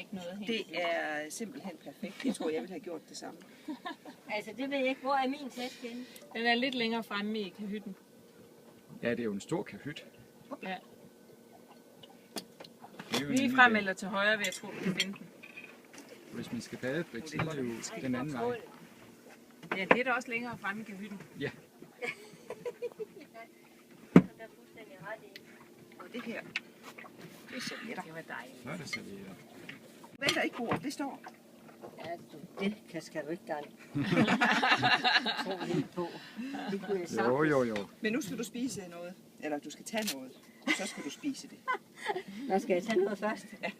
ikke noget helt. Det er simpelthen perfekt. Jeg tror, jeg ville have gjort det samme. Altså, det ved jeg ikke. Hvor er min taske henne? Den er lidt længere fremme i kahytten. Ja, det er jo en stor kahyt. Ja. Det er jo Lige en frem idé. eller til højre, vil jeg tro, du kan finde den. Hvis man skal bade, Britt, så er det jo den anden vej. Ja, det er da også længere fremme i kahytten. Ja, Der er fuldstændig ret i. Og det her, det er servietter. Det var dejligt. så er det servietter. Vælter ikke bordet, det står. Ja, det skal du ikke tro helt på. Det kunne jeg sagtens. Jo. Men nu skal du spise noget. Eller du skal tage noget. Så skal du spise det. Nå, skal jeg tage noget først? Ja.